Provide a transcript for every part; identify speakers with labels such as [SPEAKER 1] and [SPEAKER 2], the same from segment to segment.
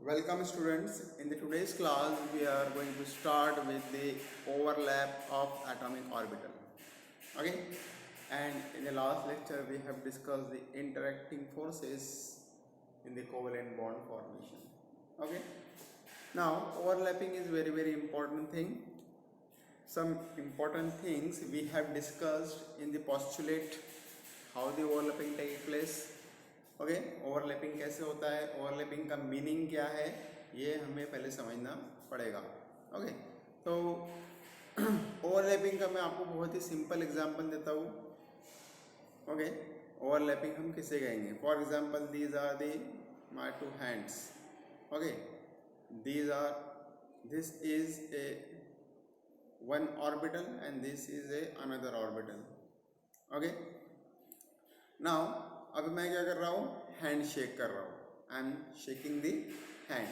[SPEAKER 1] Welcome students. In the today's class we are going to start with the overlap of atomic orbital. Okay, and in the last lecture we have discussed the interacting forces in the covalent bond formation. Okay, now overlapping is very important thing. Some important things we have discussed in the postulate, how the overlapping take place. Okay overlapping कैसे होता है, overlapping का meaning क्या है, ये हमें पहले समझना पड़ेगा. ओके तो ओवरलैपिंग का मैं आपको बहुत ही सिंपल एग्जांपल देता हूँ. ओके ओवरलैपिंग हम किसे कहेंगे? For example these are the my two hands. Okay this is a one orbital and this is a another orbital. Okay now अब मैं क्या कर रहा हूँ, हैंड शेक कर रहा हूँ. I am shaking the hand.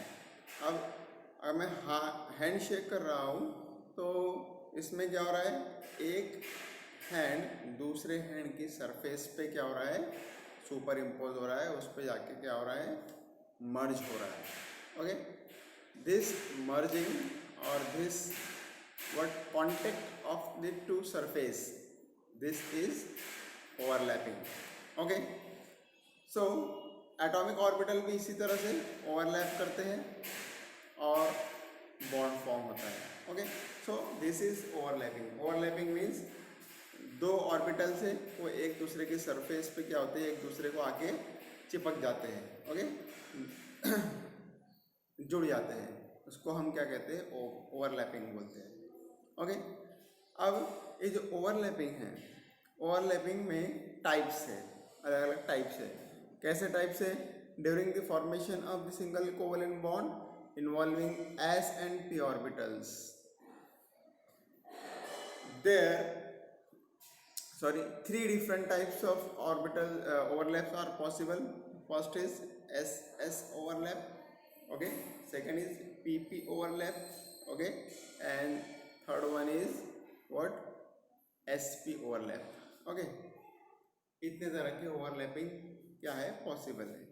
[SPEAKER 1] अब मैं हैंड शेक कर रहा हूँ तो इसमें क्या हो रहा है, एक हैंड दूसरे हैंड की सरफेस पे क्या हो रहा है, सुपर इम्पोज हो रहा है, उस पर जाके क्या हो रहा है, मर्ज हो रहा है. ओके दिस मर्जिंग और this what contact of the two surface, this is overlapping. Okay so atomic orbital भी इसी तरह से ओवरलैप करते हैं और बॉन्ड फॉर्म होता है. Okay so this is overlapping. Overlapping means दो ऑर्बिटल से वो एक दूसरे के सरफेस पे क्या होते हैं, एक दूसरे को आके चिपक जाते हैं. ओके जुड़ जाते हैं, उसको हम क्या कहते हैं, ओवरलैपिंग बोलते हैं. ओके अब ये जो ओवरलैपिंग है, ओवरलैपिंग में टाइप्स है, अलग अलग टाइप्स है. कैसे टाइप्स है? During the formation of the single covalent bond involving s and p orbitals, three different types of orbital overlaps are possible. First is ss overlap. Okay, second is pp overlap. Okay, and third one is what, sp overlap. Okay, इतने तरह के overlapping क्या है, possible है.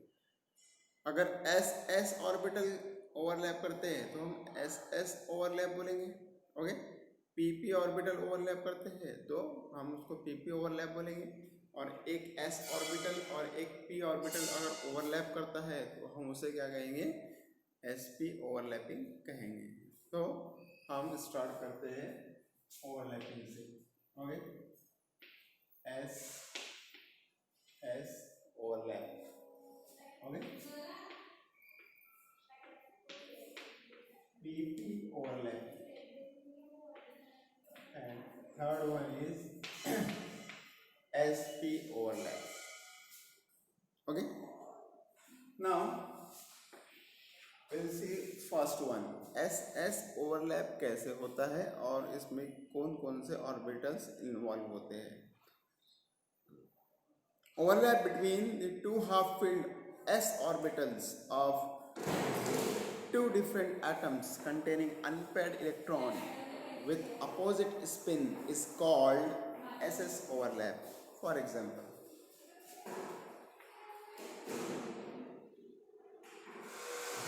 [SPEAKER 1] अगर S S orbital overlap करते हैं तो हम एस एस ओवरलैप बोलेंगे. Okay P P orbital overlap करते हैं तो हम उसको पी पी ओवरलैप बोलेंगे. और एक एस ऑर्बिटल और एक पी ऑर्बिटल अगर ओवरलैप करता है तो हम उसे क्या कहेंगे, एस पी ओवरलैपिंग कहेंगे. तो हम स्टार्ट करते हैं ओवरलैपिंग से. Okay S S overlap. Okay, PP overlap, and third one is SP overlap. Okay, now we'll see first one, SS overlap कैसे होता है और इसमें कौन कौन से ऑर्बिटल्स इन्वॉल्व होते हैं. Overlap between the two half-filled s orbitals of two different atoms containing unpaired electron with opposite spin is called ss overlap. For example,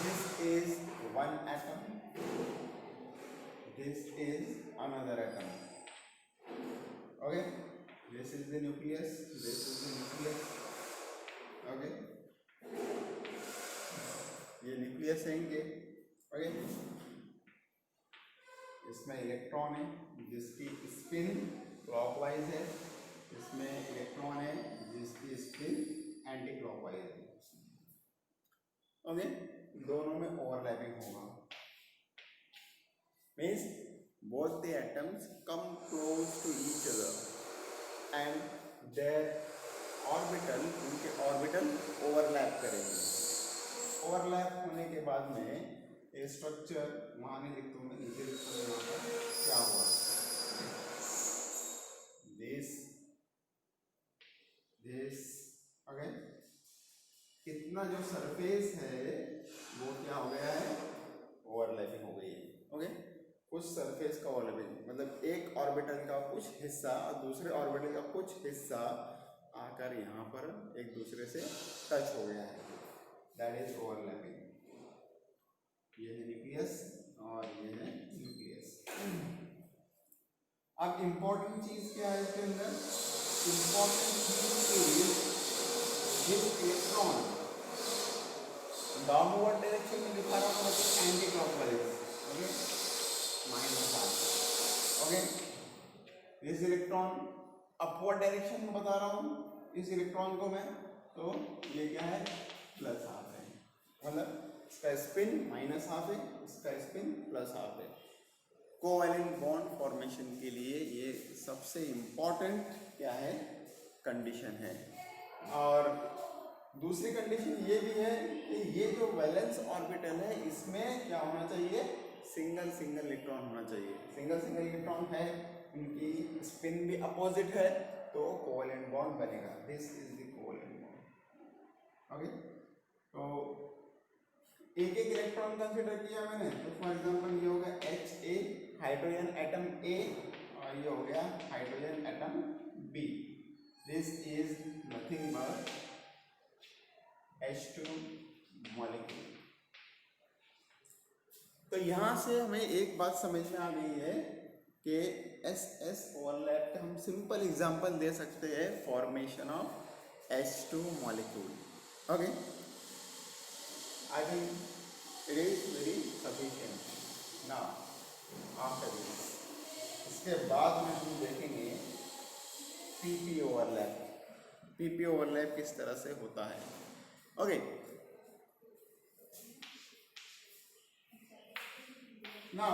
[SPEAKER 1] this is one atom, this is another atom. Okay, this is the nucleus, this is the nucleus. Okay, ये nucleus है इनके. Okay इसमें electron है जिसकी spin clockwise है, इसमें electron है जिसकी स्पिन एंटी क्लॉकवाइज है. ओके दोनों में ओवरलैपिंग होगा. Means both the atoms come close to each other and their orbital, उनके ऑर्बिटल ओवरलैप करेंगे. ओवरलैप होने के बाद में ये स्ट्रक्चर वहाँ नहीं लिखता हूँ, नीचे लिखता हूँ यहाँ पर क्या हुआ. दिस ओके कितना जो सरफेस है वो क्या हो गया है, ओवरलैपिंग हो गई है. ओके कुछ सरफेस का ओवरलैपिंग मतलब एक ऑर्बिटल का कुछ हिस्सा और दूसरे ऑर्बिटल का कुछ हिस्सा आकर यहाँ पर एक दूसरे से टच हो गया है, दैट इज ओवरलैपिंग. अब इम्पोर्टेंट चीज क्या है इसके अंदर? इम्पोर्टेंट चीज is this electron downward direction में दिखा रहा हूँ, मतलब anti clockwise, okay, minus half, okay. This electron upward direction में बता रहा हूँ इस इलेक्ट्रॉन को मैं, तो ये क्या है? प्लस हाफ है, मतलब इसका स्पिन माइनस हाफ है, इसका स्पिन प्लस हाफ है। कोवैलेंट बॉन्ड फॉर्मेशन के लिए ये सबसे इम्पोर्टेंट क्या है? कंडीशन है। और दूसरी कंडीशन ये भी है कि ये जो वैलेंस ऑर्बिटल है इसमें क्या होना चाहिए? सिंगल सिंगल इलेक्ट्रॉन होना चाहिए। सिंगल सिंगल इलेक्ट्रॉन है, उनकी स्पिन भी अपोजिट है, तो कोवैलेंट बॉन्ड बनेगा। This is the covalent bond, okay. तो एक एक इलेक्ट्रॉन कंसीडर किया मैंने, तो फॉर एग्जांपल ये हो गया Ha हाइड्रोजन एटम A और ये हो गया hydrogen atom B। This is nothing but H2 molecule. तो यहां से हमें एक बात समझ में आ गई है कि SS ओवरलैप का हम सिंपल एग्जांपल दे सकते हैं formation of H2 molecule, okay. I think it is very sufficient. Now, after this, इसके बाद में हम देखेंगे PP ओवरलैप। PP ओवरलैप किस तरह से होता है, okay. Now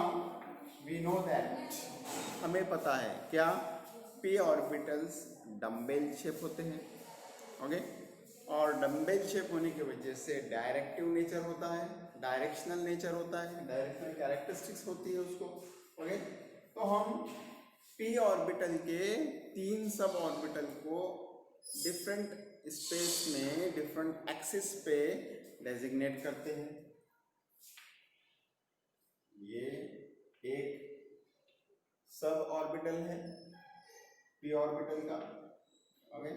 [SPEAKER 1] we know that, हमें पता है क्या? P ऑर्बिटल्स डम्बेल शेप होते हैं, ओके। और डम्बेल शेप होने की वजह से डायरेक्टिव नेचर होता है, डायरेक्शनल नेचर होता है, डायरेक्शनल कैरेक्टरिस्टिक्स होती है उसको, ओके। तो हम पी ऑर्बिटल के 3 सब ऑर्बिटल को डिफरेंट स्पेस में डिफरेंट एक्सिस पे डेजिग्नेट करते हैं। ये एक सब ऑर्बिटल है पी ऑर्बिटल का, okay.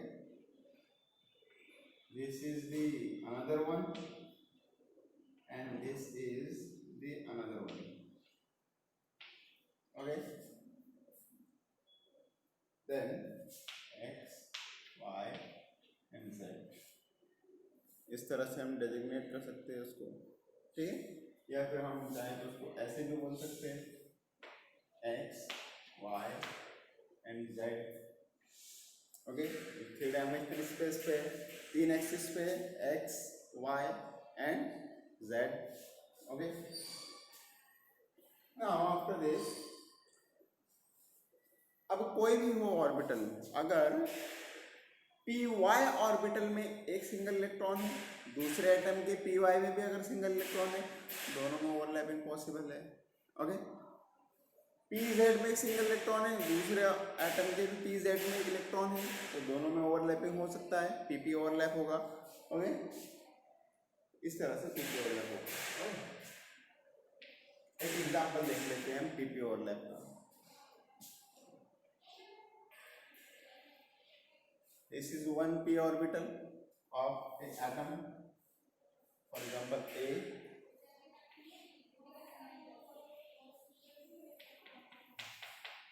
[SPEAKER 1] This is the another one and this is the another one, okay. Then x, y and z, इस तरह से हम डेजिग्नेट कर सकते हैं उसको, ठीक है। या फिर हम चाहें तो उसको ऐसे भी बोल सकते हैं x, y and z, okay. 3 dimensional space पे 3 एक्सिस पे x, y and z, okay. Now after this, अब कोई भी हो ऑर्बिटल, अगर पी वाई ऑर्बिटल में एक सिंगल इलेक्ट्रॉन है, दूसरे एटम के पी वाई में भी अगर सिंगल इलेक्ट्रॉन है, दोनों में ओवरलैपिंग पॉसिबल है, ओके। पी जेड में एक सिंगल इलेक्ट्रॉन है, दूसरे एटम के भी पी जेड में एक इलेक्ट्रॉन है, तो दोनों में ओवरलैपिंग हो सकता है, पीपी ओवरलैप होगा, ओके। इस तरह से पीपी ओवरलैप होगा। एक एग्जांपल देख लेते हैं हम पीपी ओवरलैप का। This is one p orbital of an atom, for example A.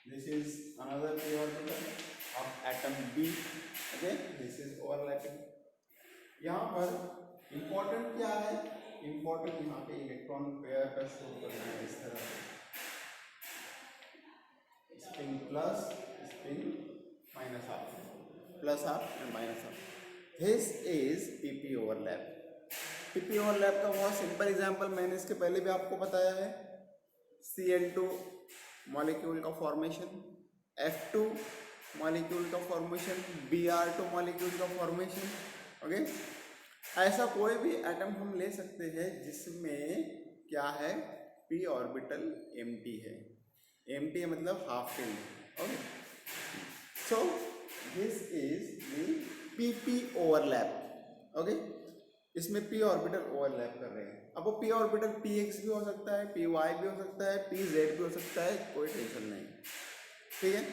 [SPEAKER 1] This is another p orbital of atom B. Okay, this is overlapping. यहाँ पर important क्या है? Important यहाँ पे इलेक्ट्रॉन पेयर का शो करना है इस तरह से, spin plus, spin minus half, plus half and minus half. This is PP overlap. PP overlap का बहुत सिंपल एग्जांपल मैंने इसके पहले भी आपको बताया है। Cl2 मॉलिक्यूल का फॉर्मेशन, F2 मॉलिक्यूल का फॉर्मेशन, Br2 मॉलिक्यूल का फॉर्मेशन, ओके। ऐसा कोई भी एटम हम ले सकते हैं जिसमें क्या है, p ऑर्बिटल एम्प्टी है। एम्प्टी मतलब half filled, okay. So this is the PP overlap, okay. इसमें p ऑर्बिटल ओवरलैप कर रहे हैं। अब वो p ऑर्बिटल px भी हो सकता है, py भी हो सकता है, pz भी हो सकता है, कोई टेंशन नहीं, ठीक है।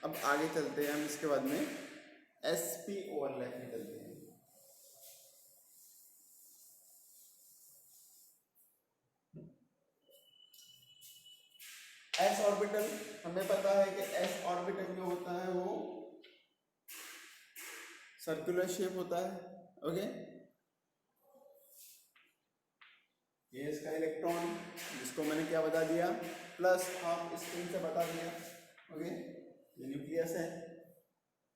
[SPEAKER 1] अब आगे चलते हैं हम, इसके बाद में sp ओवरलैप में चलते हैं। एस ऑर्बिटल, हमें पता है कि एस ऑर्बिटल जो होता है वो सर्कुलर शेप होता है. ओके, ये इसका इलेक्ट्रॉन, जिसको मैंने क्या बता दिया, प्लस हाफ स्पिन से बता दिया. ओके, ये न्यूक्लियस है.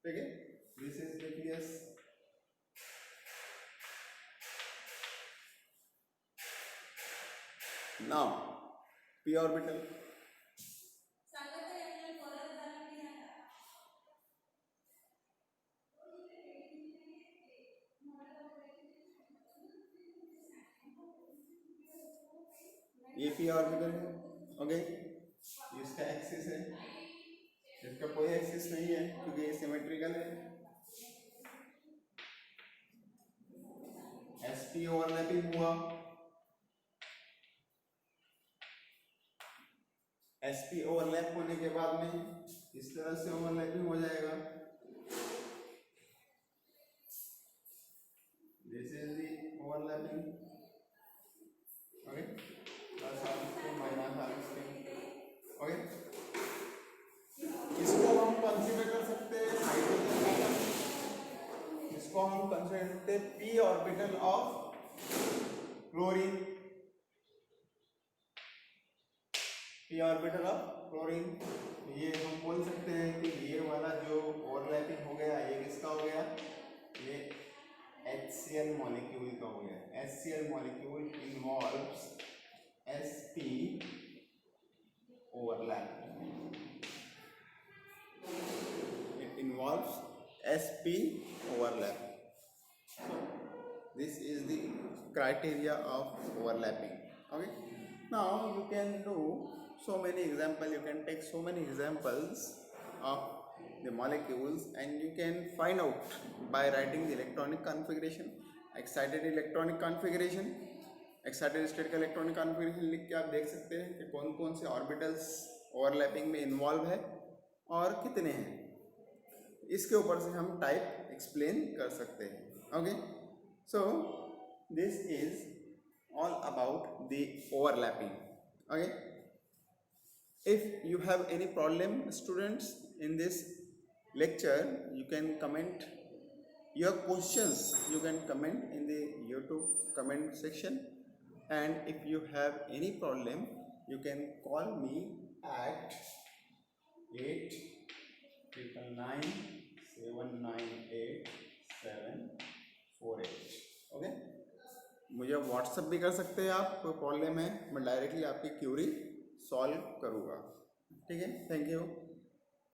[SPEAKER 1] ठीक है, this is nucleus. Now P orbital. ये पी ऑर्बिटल है. ओके, इसका एक्सिस है, इसका कोई एक्सिस नहीं है क्योंकि ये सिमेट्रिकल है. sp ओवरलैपिंग हुआ, sp ओवरलैप होने के बाद में इस तरह से ओवरलैपिंग हो जाएगा. This is the overlapping. Okay, plus half spin minus half spin. Okay, इसको हम कंसीडर कर सकते हैं हाइड्रोजन एटम. इसको हम कंसीडर करते हैं P orbital of chlorine. P orbital of chlorine, ये हम बोल सकते हैं कि ये वाला जो ओवरलैपिंग हो गया ये किसका हो गया, ये HCl मॉलिक्यूल का हो गया. HCl molecule involves sp overlap. It involves sp overlap. So this is the criteria of overlapping. Okay, now you can do so many examples, you can take so many examples of the molecules and you can find out by writing the electronic configuration, excited electronic configuration, excited state का electronic configuration लिख के आप देख सकते हैं कि कौन कौन से ऑर्बिटल्स ओवरलैपिंग में इन्वॉल्व है और कितने हैं. इसके ऊपर से हम टाइप एक्सप्लेन कर सकते हैं. Okay, so this is all about the overlapping. Okay, if you have any problem students in this lecture, you can comment your questions, you can comment in the YouTube comment section, and if you have any problem you can call me at 8999798 okay. मुझे WhatsApp भी कर सकते हैं आप, कोई problem है मैं directly आपकी क्यूरी सॉल्व करूँगा. ठीक है, थैंक यू.